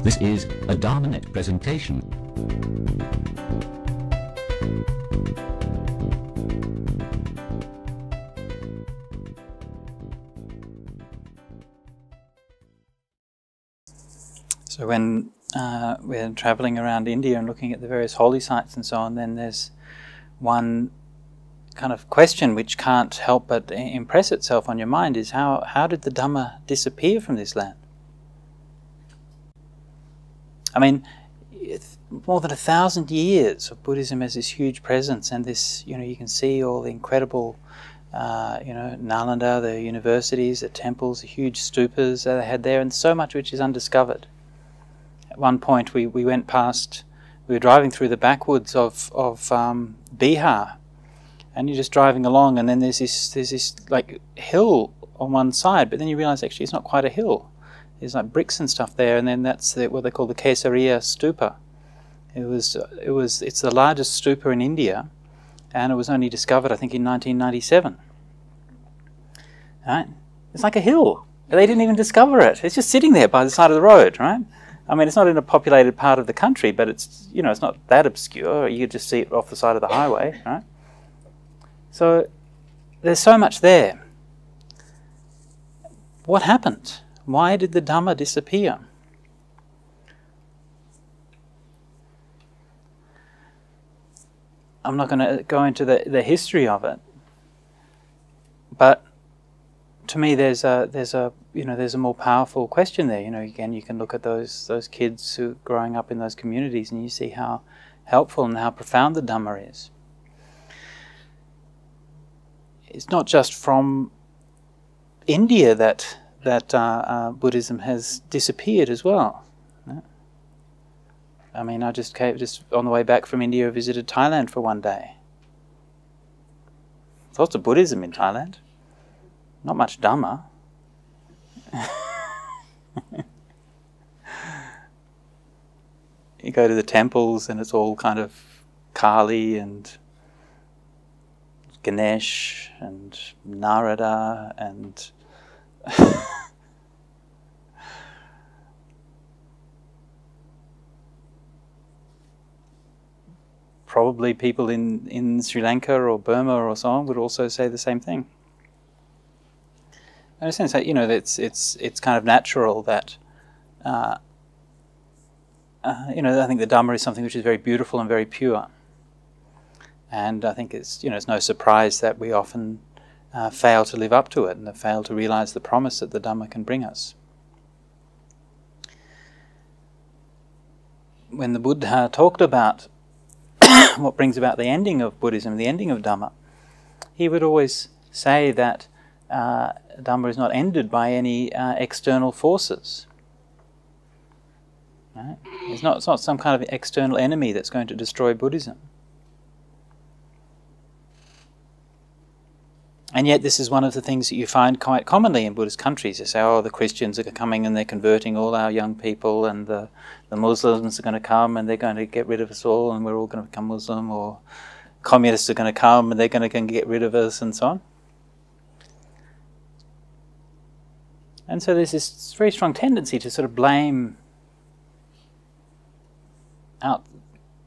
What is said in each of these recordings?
This is a Dharma.net presentation. So when we're travelling around India and looking at the various holy sites and so on, then there's one kind of question which can't help but impress itself on your mind is how did the Dhamma disappear from this land? I mean, more than 1,000 years of Buddhism has this huge presence, and this, you can see all the incredible, Nalanda, the universities, the temples, the huge stupas that they had there, and so much which is undiscovered. At one point we went past, we were driving through the backwoods of Bihar, and you're just driving along, and then there's this like hill on one side, but then you realise actually it's not quite a hill. There's like bricks and stuff there, and then that's what they call the Ariya Stupa. It's the largest stupa in India, and it was only discovered I think in 1997. Right? It's like a hill. They didn't even discover it. It's just sitting there by the side of the road, right? I mean, it's not in a populated part of the country, but it's it's not that obscure. You could just see it off the side of the highway, right? So there's so much there. What happened? Why did the Dhamma disappear? I'm not going to go into the history of it, but to me there's a more powerful question there. Again, you can look at those kids who are growing up in those communities, and you see how helpful and how profound the Dhamma is. It's not just from India that Buddhism has disappeared as well. I mean, I just on the way back from India, I visited Thailand for one day. There's lots of Buddhism in Thailand. Not much Dhamma. You go to the temples and it's all kind of Kali and Ganesh and Narada and probably people in Sri Lanka or Burma or so on would also say the same thing. In a sense that it's kind of natural that I think the Dhamma is something which is very beautiful and very pure, and I think it's no surprise that we often fail to live up to it and fail to realize the promise that the Dhamma can bring us. When the Buddha talked about what brings about the ending of Buddhism, the ending of Dhamma, he would always say that Dhamma is not ended by any external forces. Right? It's not some kind of external enemy that's going to destroy Buddhism. And yet this is one of the things that you find quite commonly in Buddhist countries. They say, the Christians are coming and they're converting all our young people, and the Muslims are going to come and they're going to get rid of us all and we're all going to become Muslim, or communists are going to come and they're going to get rid of us, and so on. And so there's this very strong tendency to sort of blame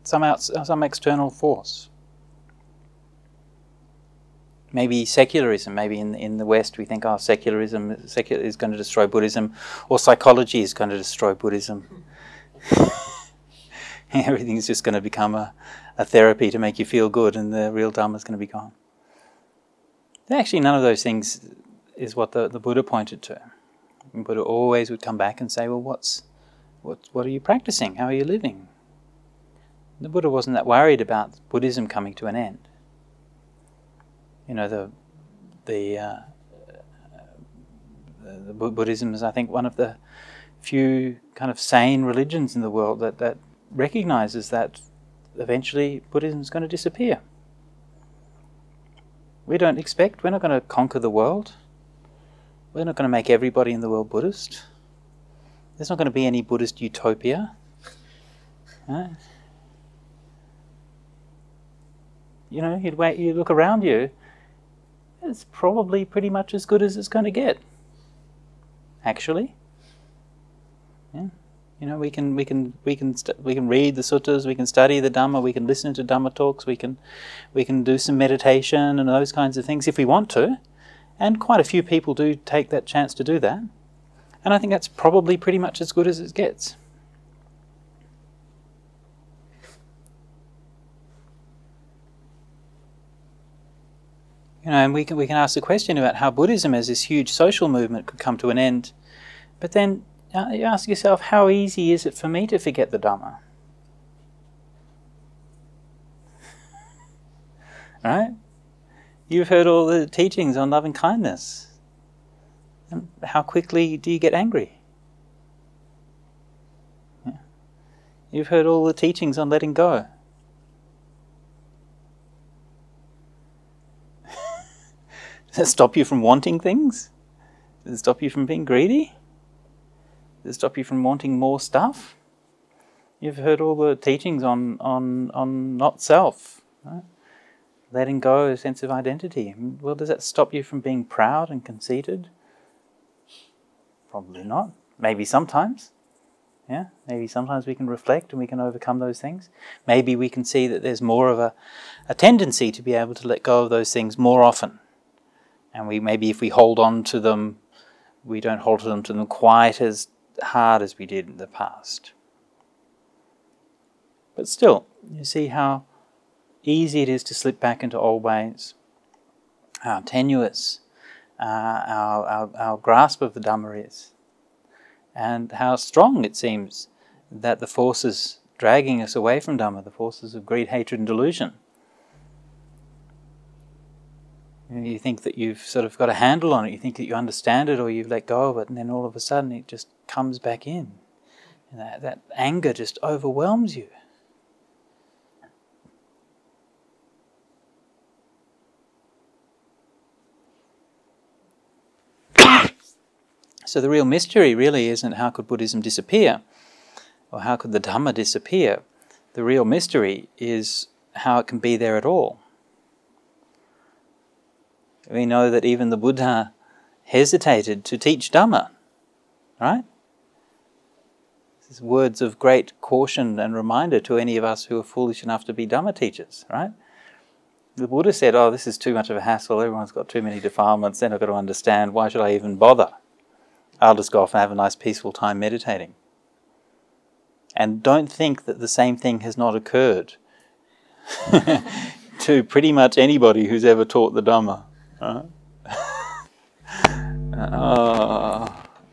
some external force. Maybe secularism. Maybe in the West we think, secularism is going to destroy Buddhism, or psychology is going to destroy Buddhism. Everything's just going to become a therapy to make you feel good, and the real Dhamma is going to be gone. Actually, none of those things is what the Buddha pointed to. The Buddha always would come back and say, well, what are you practicing? How are you living? The Buddha wasn't that worried about Buddhism coming to an end. The Buddhism is, I think, one of the few kind of sane religions in the world that recognizes that eventually Buddhism is going to disappear. We're not going to conquer the world. We're not going to make everybody in the world Buddhist. There's not going to be any Buddhist utopia. Right? You look around you, it's probably pretty much as good as it's going to get. actually. Yeah. You know, we can read the suttas, we can study the Dhamma, we can listen to Dhamma talks, we can do some meditation and those kinds of things if we want to, and quite a few people do take that chance to do that, and I think that's probably pretty much as good as it gets. You know, and we can ask the question about how Buddhism as this huge social movement could come to an end, but then you ask yourself, how easy is it for me to forget the Dhamma? Right? You've heard all the teachings on love and kindness. And how quickly do you get angry? Yeah. You've heard all the teachings on letting go. Does that stop you from wanting things? Does it stop you from being greedy? Does it stop you from wanting more stuff? You've heard all the teachings on not self, right? Letting go a sense of identity. Well, does that stop you from being proud and conceited? Probably not. Maybe sometimes. Yeah, maybe sometimes we can reflect and we can overcome those things. Maybe we can see that there's more of a tendency to be able to let go of those things more often. And maybe if we hold on to them, we don't hold on to them quite as hard as we did in the past. But still, you see how easy it is to slip back into old ways, how tenuous our grasp of the Dhamma is, and how strong it seems that the forces dragging us away from Dhamma, the forces of greed, hatred and delusion. You think that you've sort of got a handle on it, you think that you understand it or you've let go of it, and then all of a sudden it just comes back in. And that anger just overwhelms you. So the real mystery really isn't how could Buddhism disappear, or how could the Dhamma disappear. The real mystery is how it can be there at all. We know that even the Buddha hesitated to teach Dhamma, right? This is words of great caution and reminder to any of us who are foolish enough to be Dhamma teachers, right? The Buddha said, oh, this is too much of a hassle, everyone's got too many defilements, then I've got to understand, why should I even bother? I'll just go off and have a nice peaceful time meditating. And don't think that the same thing has not occurred to pretty much anybody who's ever taught the Dhamma. I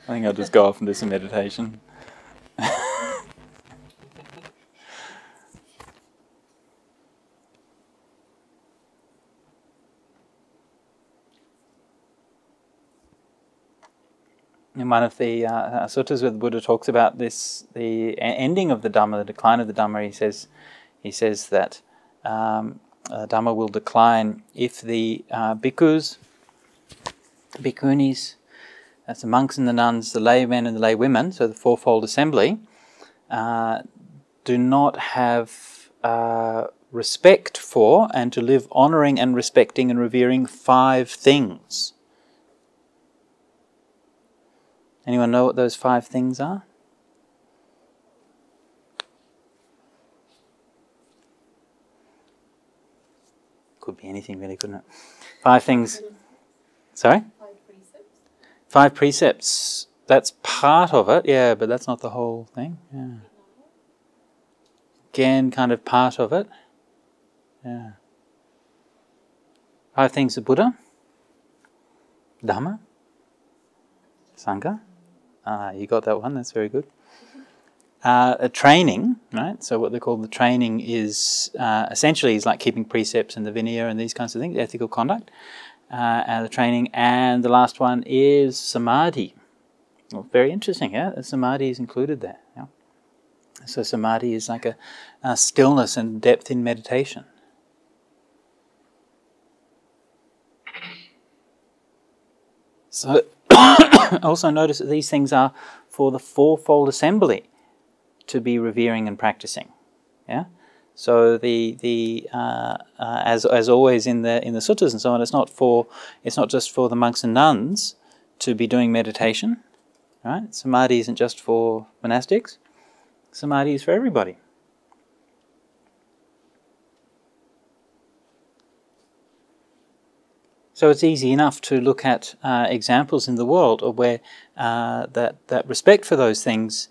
think I'll just go off and do some meditation. In one of the suttas where the Buddha talks about this, the ending of the Dhamma, the decline of the Dhamma, he says that Dhamma will decline if the bhikkhus, bhikkhunis, that's the monks and the nuns, the laymen and the laywomen, so the fourfold assembly, do not have respect for and to live honouring and respecting and revering 5 things. Anyone know what those 5 things are? Could be anything really, couldn't it? 5 things. Sorry? 5 precepts. 5 precepts. That's part of it, yeah, but that's not the whole thing. Yeah. Again, kind of part of it. Yeah. 5 things of Buddha. Dhamma. Sangha. You got that one, that's very good. A training, right? So what they call the training is essentially is like keeping precepts and the Vinaya and these kinds of things, ethical conduct. The training, and the last one is Samadhi. Well, very interesting, yeah? The Samadhi is included there. Yeah? So Samadhi is like a stillness and depth in meditation. So also notice that these things are for the fourfold assembly to be revering and practicing. Yeah. So as always in the suttas and so on, it's not just for the monks and nuns to be doing meditation. right? Samadhi isn't just for monastics. Samadhi is for everybody. So it's easy enough to look at examples in the world of where that respect for those things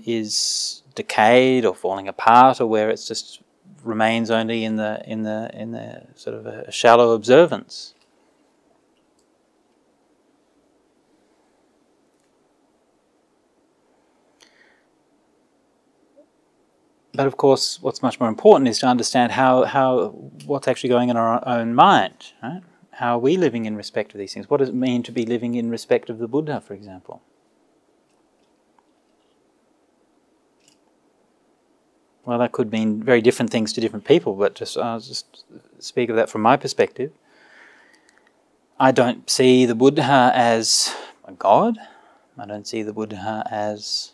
is decayed or falling apart, or where it's just remains only in the sort of a shallow observance. But of course, what's much more important is to understand what's actually going on in our own mind, right? How are we living in respect of these things? What does it mean to be living in respect of the Buddha, for example? Well, that could mean very different things to different people, but I'll just speak of that from my perspective. I don't see the Buddha as a god. I don't see the Buddha as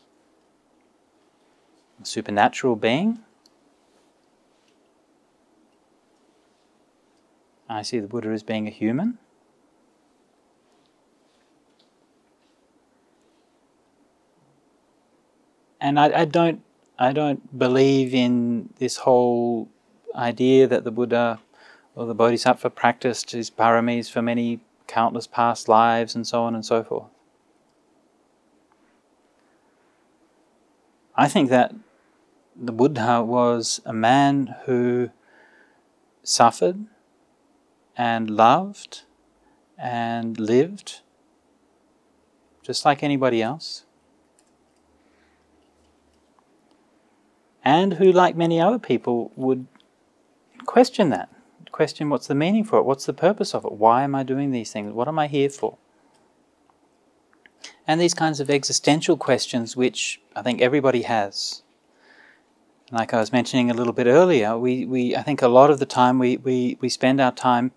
a supernatural being. I see the Buddha as being a human. And I don't believe in this whole idea that the Buddha or the Bodhisattva practiced his paramis for many countless past lives and so on and so forth. I think that the Buddha was a man who suffered and loved and lived just like anybody else, and who, like many other people, would question that, question what's the meaning for it, what's the purpose of it, why am I doing these things, what am I here for? And these kinds of existential questions which I think everybody has. Like I was mentioning a little bit earlier, I think a lot of the time we spend our time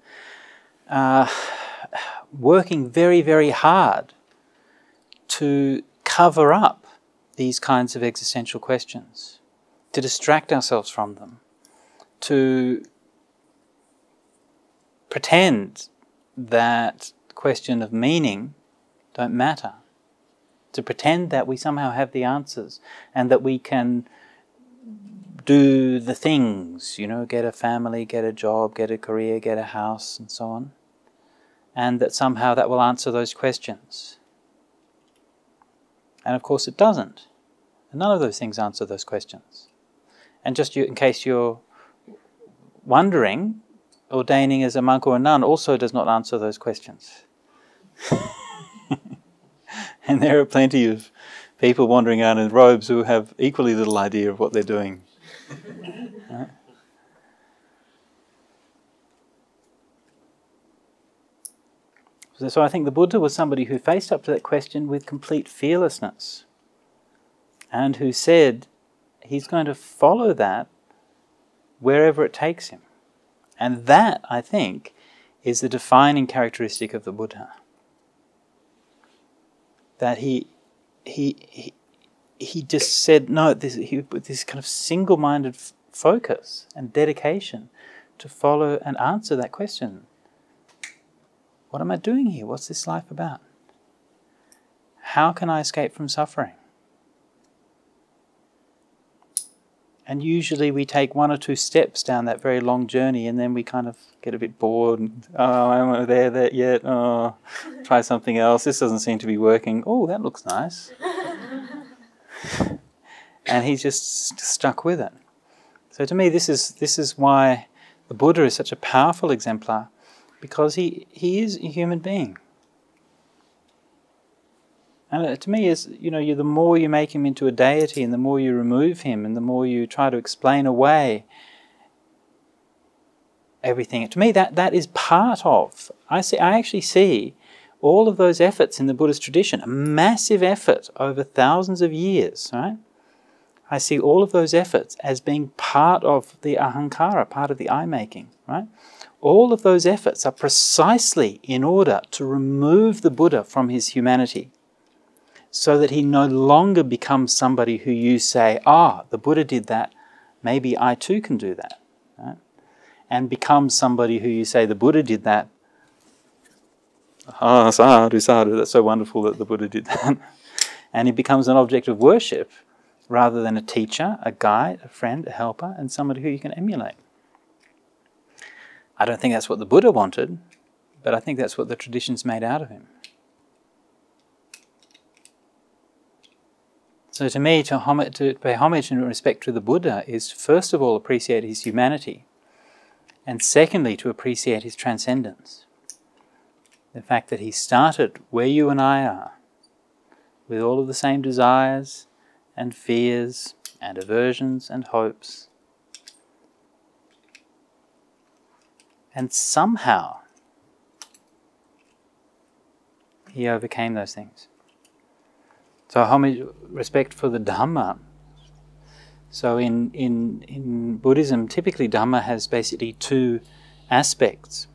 working very, very hard to cover up these kinds of existential questions, to distract ourselves from them, to pretend that the question of meaning don't matter, to pretend that we somehow have the answers and that we can do the things, get a family, get a job, get a career, get a house, and so on, and that somehow that will answer those questions. And of course it doesn't. None of those things answer those questions. And just in case you're wondering, ordaining as a monk or a nun also does not answer those questions. And there are plenty of people wandering around in robes who have equally little idea of what they're doing. Right? So I think the Buddha was somebody who faced up to that question with complete fearlessness, and who said he's going to follow that wherever it takes him. And that, I think, is the defining characteristic of the Buddha. That he just said, no, with this kind of single-minded focus and dedication to follow and answer that question. What am I doing here? What's this life about? How can I escape from suffering? And usually we take one or two steps down that very long journey, and then we kind of get a bit bored. And, am I there yet? Oh, try something else. This doesn't seem to be working. Oh, that looks nice. And he's just stuck with it. So to me, this is why the Buddha is such a powerful exemplar, because he is a human being. And to me, the more you make him into a deity, and the more you remove him, and the more you try to explain away everything, to me that is part of. I actually see all of those efforts in the Buddhist tradition, a massive effort over thousands of years, right? I see all of those efforts as being part of the ahankara, part of the I-making, right? All of those efforts are precisely in order to remove the Buddha from his humanity, so that he no longer becomes somebody who you say, the Buddha did that, maybe I too can do that, right? And becomes somebody who you say, the Buddha did that, sadhu, sadhu, that's so wonderful that the Buddha did that. And he becomes an object of worship rather than a teacher, a guide, a friend, a helper, and somebody who you can emulate. I don't think that's what the Buddha wanted, but I think that's what the traditions made out of him. So to me, to pay homage and respect to the Buddha is first of all appreciate his humanity, and secondly to appreciate his transcendence. The fact that he started where you and I are, with all of the same desires and fears and aversions and hopes, and somehow he overcame those things. So homage, respect for the Dhamma. So in Buddhism, typically Dhamma has basically two aspects.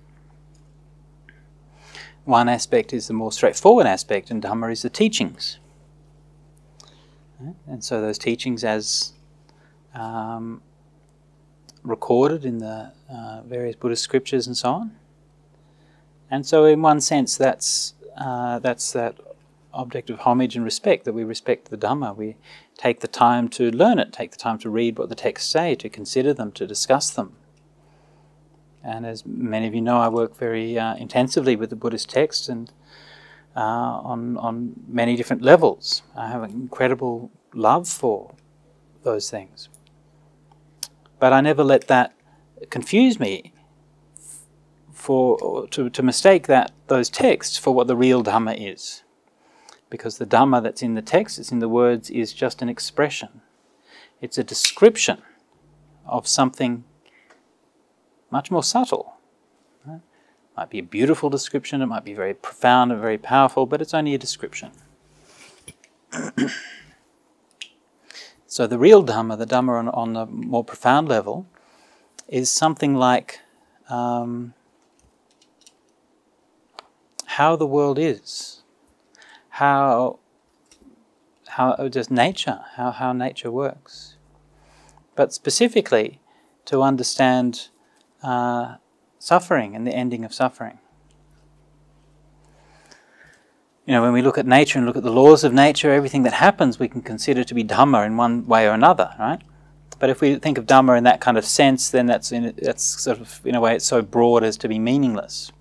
One aspect is the more straightforward aspect, and Dhamma is the teachings. And so those teachings as recorded in the various Buddhist scriptures and so on. And so in one sense that's that object of homage and respect, that we respect the Dhamma. We take the time to learn it, take the time to read what the texts say, to consider them, to discuss them. And as many of you know, I work very intensively with the Buddhist texts and on many different levels. I have an incredible love for those things. But I never let that confuse me to mistake those texts for what the real Dhamma is. Because the Dhamma that's in the text, it's in the words, is just an expression. It's a description of something much more subtle. Right? It might be a beautiful description, it might be very profound and very powerful, but it's only a description. So the real Dhamma, the Dhamma on a more profound level, is something like how the world is, how just nature, how nature works. But specifically to understand suffering and the ending of suffering. You know, when we look at nature and look at the laws of nature, everything that happens we can consider to be Dhamma in one way or another, right? But if we think of Dhamma in that kind of sense, then that's sort of, in a way, it's so broad as to be meaningless.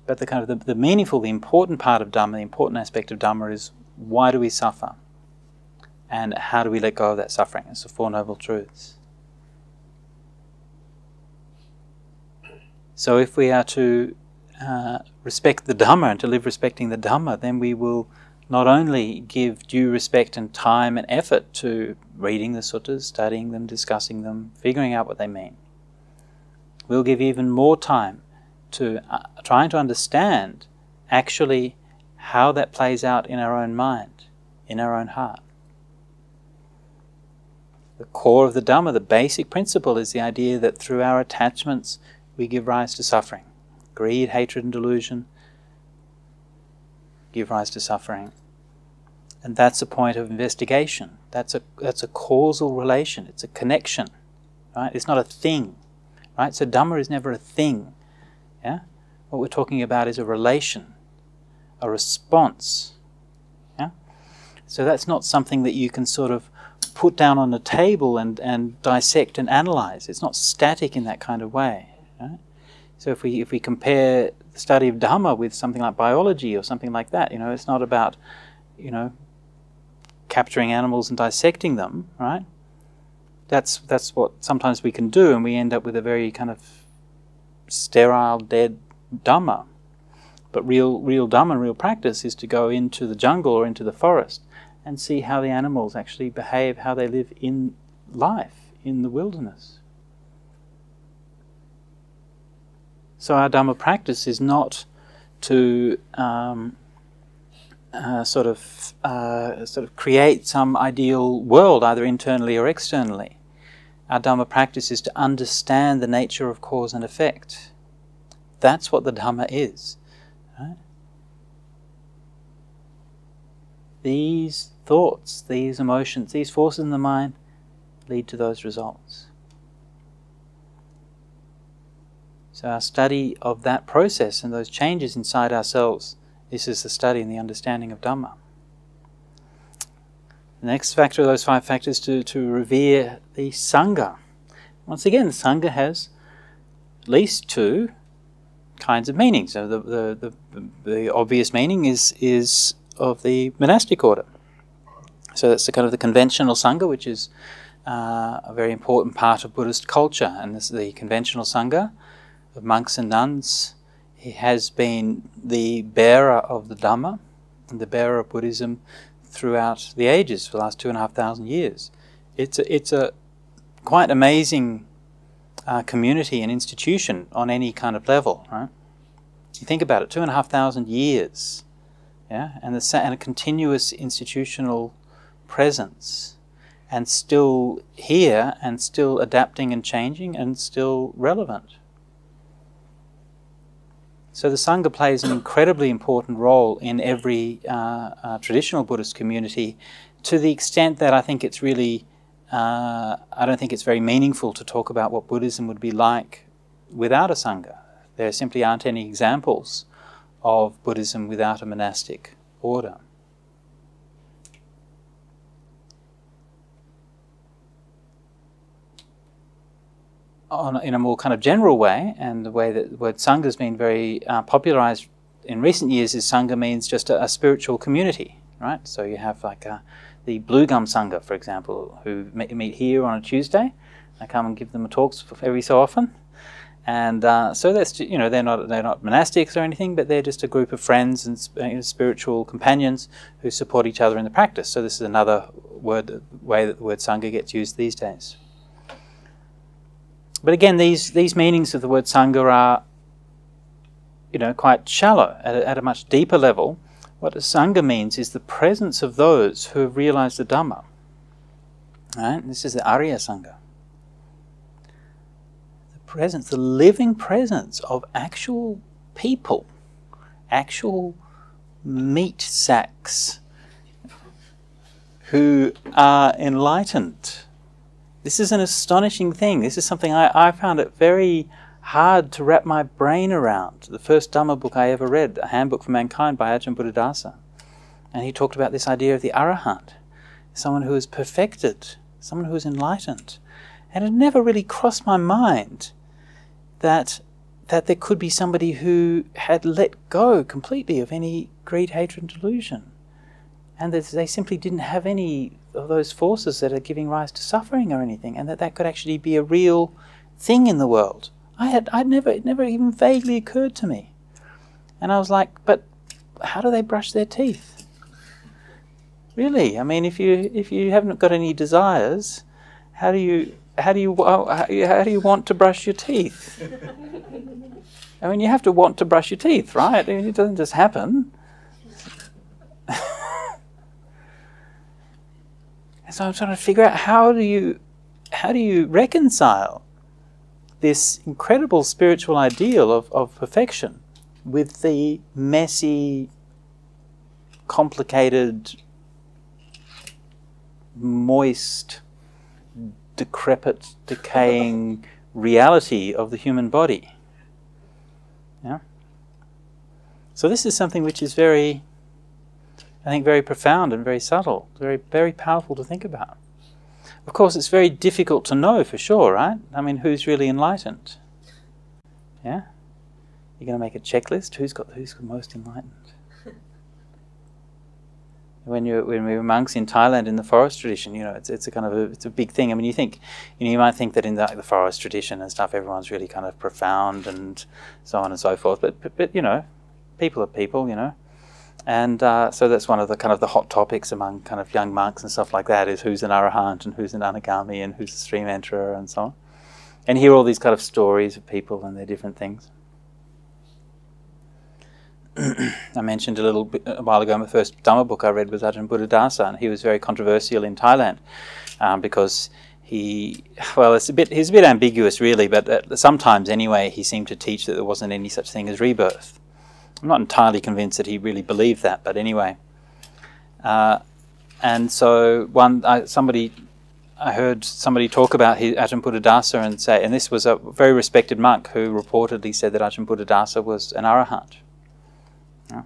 But the kind of the meaningful, the important part of Dhamma, the important aspect of Dhamma is why do we suffer? And how do we let go of that suffering? It's the Four Noble Truths. So if we are to respect the Dhamma and to live respecting the Dhamma, then we will not only give due respect and time and effort to reading the suttas, studying them, discussing them, figuring out what they mean. We'll give even more time to trying to understand actually how that plays out in our own mind, in our own heart. The core of the Dhamma, the basic principle, is the idea that through our attachments we give rise to suffering. Greed, hatred and delusion give rise to suffering. And that's a point of investigation. That's a causal relation. It's a connection. Right? It's not a thing. Right? So Dhamma is never a thing. Yeah? What we're talking about is a relation, a response. Yeah? So that's not something that you can sort of put down on a table and dissect and analyze. It's not static in that kind of way. Right? So if we compare the study of Dhamma with something like biology or something like that, it's not about, capturing animals and dissecting them, right? That's what sometimes we can do, and we end up with a very kind of sterile, dead Dhamma. But real Dhamma, real practice, is to go into the jungle or into the forest and see how the animals actually behave, how they live in life, in the wilderness. So our Dhamma practice is not to sort of create some ideal world, either internally or externally. Our Dhamma practice is to understand the nature of cause and effect. That's what the Dhamma is. Right? These thoughts, these emotions, these forces in the mind lead to those results. So our study of that process and those changes inside ourselves, this is the study and the understanding of Dhamma. The next factor of those 5 factors to revere the Sangha. Once again, the Sangha has at least 2 kinds of meanings. So the obvious meaning is of the monastic order. So that's the kind of the conventional Sangha, which is a very important part of Buddhist culture. And this is the conventional Sangha of monks and nuns. He has been the bearer of the Dhamma and the bearer of Buddhism throughout the ages for the last 2,500 years. It's a quite amazing community and institution on any kind of level, right? You think about it, 2,500 years, yeah, and a continuous institutional presence, and still here, and still adapting and changing, and still relevant. So the Sangha plays an incredibly important role in every traditional Buddhist community, to the extent that I think it's really, I don't think it's very meaningful to talk about what Buddhism would be like without a Sangha. There simply aren't any examples of Buddhism without a monastic order. In a more kind of general way, and the way that the word Sangha has been very popularized in recent years, is Sangha means just a spiritual community, right? So you have like the Blue Gum Sangha, for example, who meet here on a Tuesday. I come and give them talks every so often, and so that's, you know, they're not monastics or anything, but they're just a group of friends and spiritual companions who support each other in the practice. So this is another way that the word Sangha gets used these days. But again, these meanings of the word Sangha are, you know, quite shallow. At a much deeper level, what a Sangha means is the presence of those who have realized the Dhamma. Right? This is the Ariya Sangha. The presence, the living presence of actual people, actual meat sacks who are enlightened. This is an astonishing thing. This is something I found it very hard to wrap my brain around. The first Dhamma book I ever read, A Handbook for Mankind by Ajahn Buddhadasa. And he talked about this idea of the Arahant, someone who is perfected, someone who is enlightened. And it never really crossed my mind that there could be somebody who had let go completely of any greed, hatred and delusion. And that they simply didn't have any of those forces that are giving rise to suffering or anything, and that could actually be a real thing in the world. It never even vaguely occurred to me. And I was like, but how do they brush their teeth? Really? I mean, if you haven't got any desires, how do you want to brush your teeth? I mean, you have to want to brush your teeth, right? I mean, it doesn't just happen. And so I'm trying to figure out how do you reconcile this incredible spiritual ideal of perfection with the messy, complicated, moist, decrepit, decaying reality of the human body. Yeah? So this is something which is very, I think, very profound and very subtle, very, very powerful to think about. Of course, it's very difficult to know for sure, right? I mean, who's really enlightened? Yeah? You're going to make a checklist? Who's the most enlightened? When we were monks in Thailand in the forest tradition, you know, it's a kind of it's a big thing. I mean, you might think that in the forest tradition and stuff, everyone's really kind of profound and so on and so forth. But you know, people are people, you know. And so that's one of the kind of the hot topics among kind of young monks and stuff like that, is who's an arahant and who's an anagami and who's a stream enterer and so on. And hear all these kind of stories of people and their different things. I mentioned a while ago, my first Dhamma book I read was Ajahn Buddhadasa, and he was very controversial in Thailand because he's a bit ambiguous really, but sometimes anyway he seemed to teach that there wasn't any such thing as rebirth. I'm not entirely convinced that he really believed that, but anyway. And so somebody I heard somebody talk about Ajahn Buddhadasa and say, and this was a very respected monk who reportedly said that Ajahn Buddhadasa was an arahant. Yeah.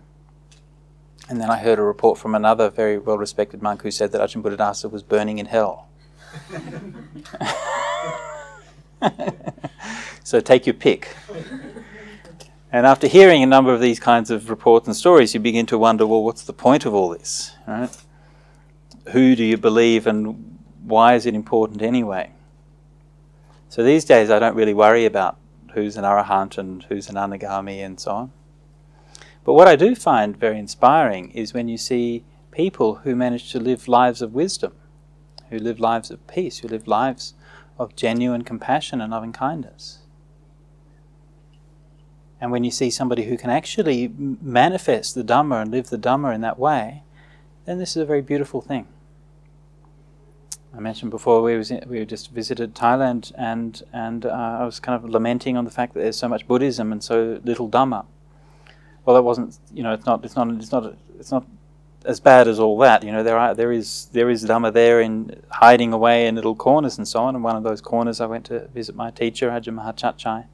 And then I heard a report from another very well-respected monk who said that Ajahn Buddhadasa was burning in hell. So take your pick. And after hearing a number of these kinds of reports and stories, you begin to wonder, well, what's the point of all this? Right? Who do you believe and why is it important anyway? So these days I don't really worry about who's an arahant and who's an anagami and so on. But what I do find very inspiring is when you see people who manage to live lives of wisdom, who live lives of peace, who live lives of genuine compassion and loving kindness. And when you see somebody who can actually manifest the Dhamma and live the Dhamma in that way, then this is a very beautiful thing. I mentioned before we just visited Thailand, and I was kind of lamenting on the fact that there's so much Buddhism and so little Dhamma. Well, that wasn't, it's not as bad as all that. There is Dhamma there in hiding away in little corners and so on. And one of those corners, I went to visit my teacher, Ajahn Mahachachai.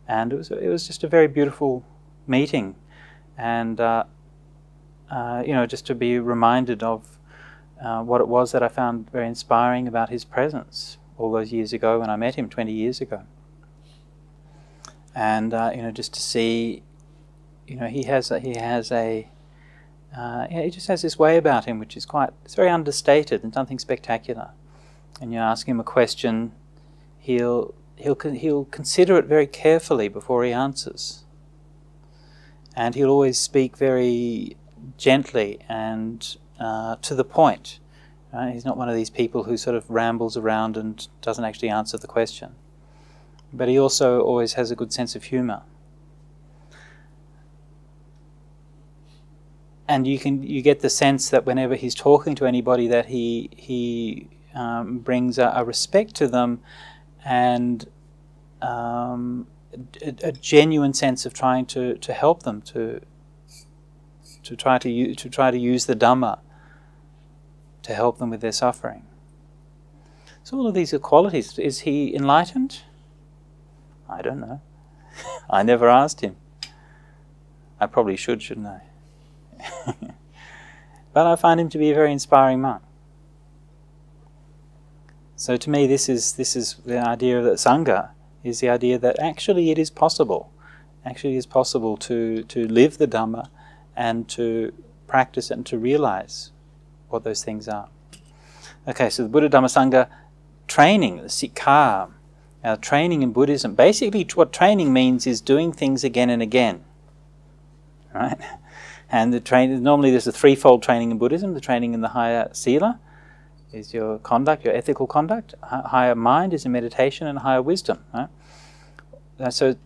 And it was just a very beautiful meeting, and just to be reminded of what it was that I found very inspiring about his presence all those years ago when I met him 20 years ago. And just to see, he just has this way about him which is it's very understated and nothing spectacular. And you ask him a question, he'll consider it very carefully before he answers. And he'll always speak very gently and to the point. Right? He's not one of these people who sort of rambles around and doesn't actually answer the question. But he also always has a good sense of humour. And you get the sense that whenever he's talking to anybody that he brings a respect to them, and a genuine sense of trying to help them to try to use the Dhamma to help them with their suffering. So all of these are qualities. Is he enlightened? I don't know. I never asked him. I probably should, shouldn't I? But I find him to be a very inspiring monk. So to me, this is the idea that Sangha is the idea that actually it is possible. Actually it is possible to live the Dhamma and to practice it and to realize what those things are. Okay, so the Buddha Dhamma Sangha training, the Sikha, training in Buddhism. Basically what training means is doing things again and again. Right? And normally there's a threefold training in Buddhism. The training in the higher sila is your conduct, your ethical conduct. Higher mind is in meditation, and higher wisdom. Right? So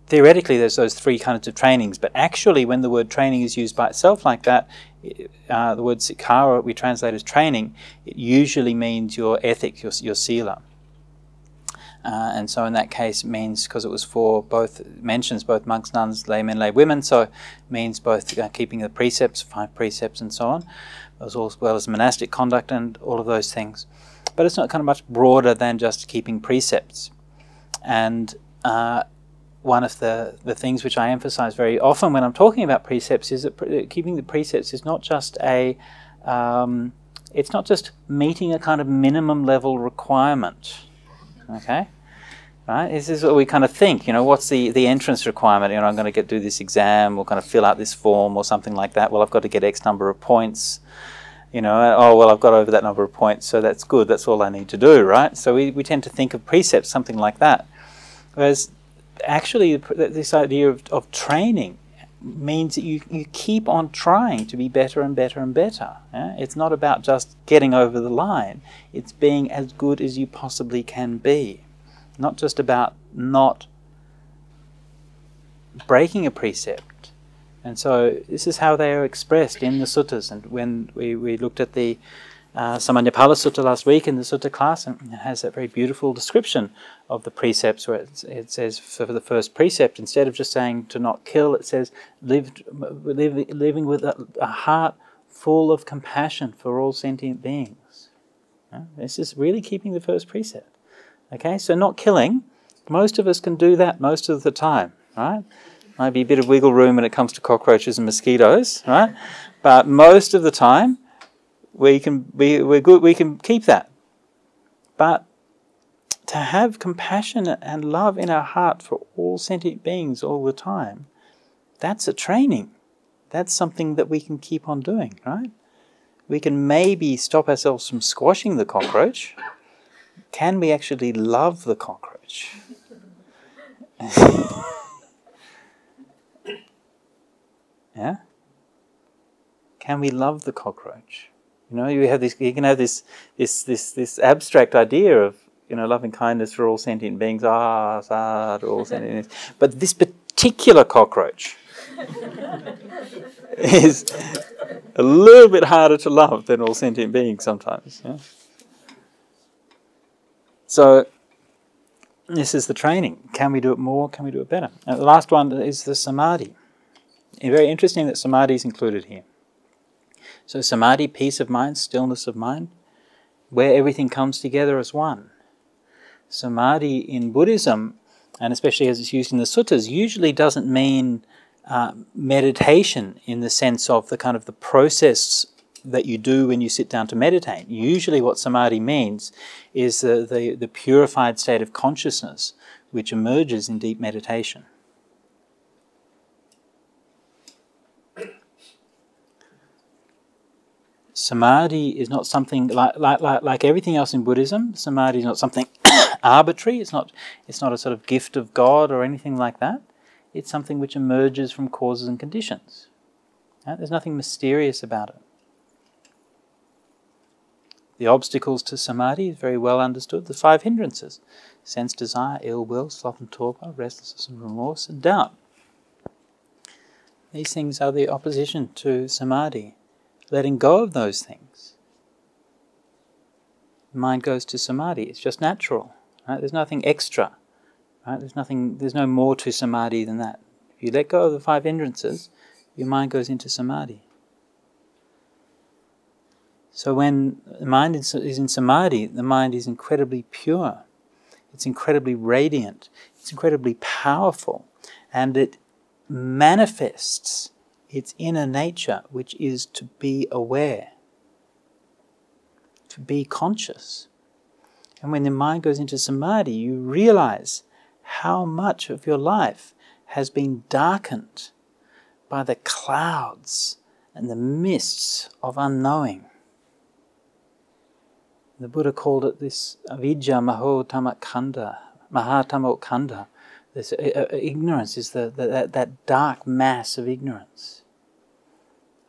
theoretically there's those three kinds of trainings, but actually when the word training is used by itself like that, the word sikkhara we translate as training, it usually means your ethic, your sila. And so in that case it means, because it was mentions both monks, nuns, laymen, lay women, so it means both keeping the precepts, 5 precepts and so on, as well as monastic conduct and all of those things. But it's not kind of much broader than just keeping precepts. And one of the things which I emphasize very often when I'm talking about precepts is that keeping the precepts is not just it's not just meeting a kind of minimum level requirement. Okay? Right? This is what we kind of think, what's the entrance requirement? I'm going to do this exam, or kind of fill out this form or something like that. Well, I've got to get X number of points. I've got over that number of points, so that's good, that's all I need to do, right? So we tend to think of precepts, something like that. Whereas actually this idea of training means that you keep on trying to be better and better and better. Yeah? It's not about just getting over the line. It's being as good as you possibly can be. Not just about not breaking a precept. And so this is how they are expressed in the suttas. And when we looked at the Samanyapala Sutta last week in the Sutta class, and it has that very beautiful description of the precepts where it says for the first precept, instead of just saying to not kill, it says living with a heart full of compassion for all sentient beings. This is really keeping the first precept. Okay, so not killing. Most of us can do that most of the time, right? Might be a bit of wiggle room when it comes to cockroaches and mosquitoes, right? But most of the time, we're good. We can keep that. But to have compassion and love in our heart for all sentient beings all the time, that's a training. That's something that we can keep on doing, right? We can maybe stop ourselves from squashing the cockroach. Can we actually love the cockroach? Yeah? Can we love the cockroach? You know, you can have this abstract idea of, you know, loving kindness for all sentient beings, to all sentient beings. But this particular cockroach is a little bit harder to love than all sentient beings sometimes. Yeah? So this is the training. Can we do it more? Can we do it better? And the last one is the Samadhi. It's very interesting that Samadhi is included here. So Samadhi, peace of mind, stillness of mind, where everything comes together as one. Samadhi in Buddhism, and especially as it's used in the suttas, usually doesn't mean meditation in the sense of the kind of the process that you do when you sit down to meditate. Usually what Samadhi means is the purified state of consciousness which emerges in deep meditation. Samadhi is not something like everything else in Buddhism. Samadhi is not something arbitrary. It's not a sort of gift of God or anything like that. It's something which emerges from causes and conditions. Right? There's nothing mysterious about it. The obstacles to Samadhi is very well understood. The 5 hindrances: sense desire, ill will, sloth and torpor, restlessness and remorse, and doubt. These things are the opposition to Samadhi. Letting go of those things. The mind goes to Samadhi. It's just natural. Right? There's nothing extra. Right? There's no more to Samadhi than that. If you let go of the 5 hindrances, your mind goes into Samadhi. So when the mind is in Samadhi, the mind is incredibly pure. It's incredibly radiant. It's incredibly powerful. And it manifests its inner nature, which is to be aware, to be conscious. And when the mind goes into Samadhi, you realize how much of your life has been darkened by the clouds and the mists of unknowing. The Buddha called it this avidya mahatamokkhanda. This ignorance is that dark mass of ignorance.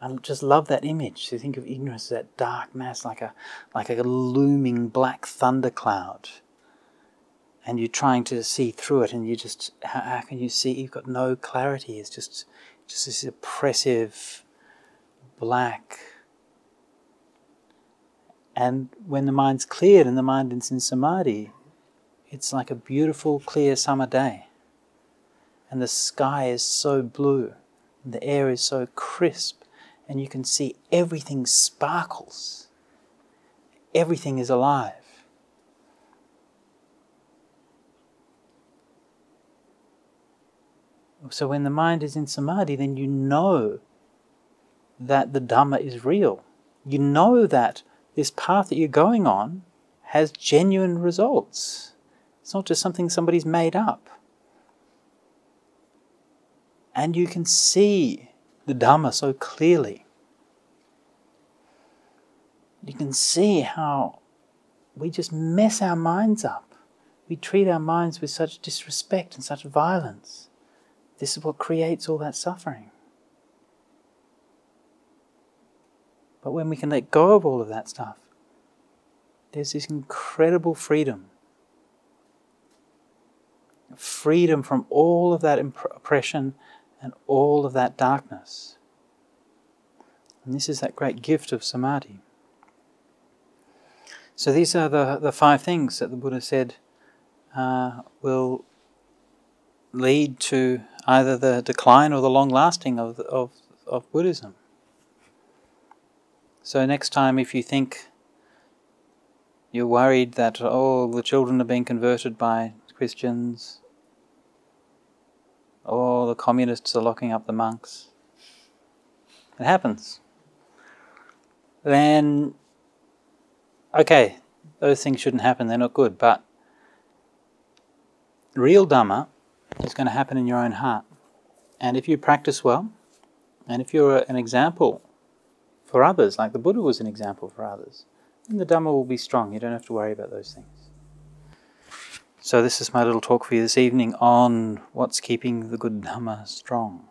I just love that image. To think of ignorance as that dark mass, like a looming black thundercloud, and you're trying to see through it, and you just how can you see? You've got no clarity. It's just this oppressive black. And when the mind's cleared and the mind is in Samadhi, it's like a beautiful, clear summer day. And the sky is so blue, and the air is so crisp, and you can see everything sparkles. Everything is alive. So when the mind is in Samadhi, then you know that the Dhamma is real. You know that this path that you're going on has genuine results. It's not just something somebody's made up. And you can see the Dhamma so clearly. You can see how we just mess our minds up. We treat our minds with such disrespect and such violence. This is what creates all that suffering. But when we can let go of all of that stuff, there's this incredible freedom. Freedom from all of that oppression and all of that darkness. And this is that great gift of Samadhi. So these are the 5 things that the Buddha said will lead to either the decline or the long lasting of Buddhism. So next time, if you think You're worried that, oh, the children are being converted by Christians. Oh, the communists are locking up the monks. It happens. Then, okay, those things shouldn't happen, they're not good, but real Dhamma is going to happen in your own heart. And if you practice well, and if you're an example for others, like the Buddha was an example for others, then the Dhamma will be strong. You don't have to worry about those things. So this is my little talk for you this evening on what's keeping the good Dhamma strong.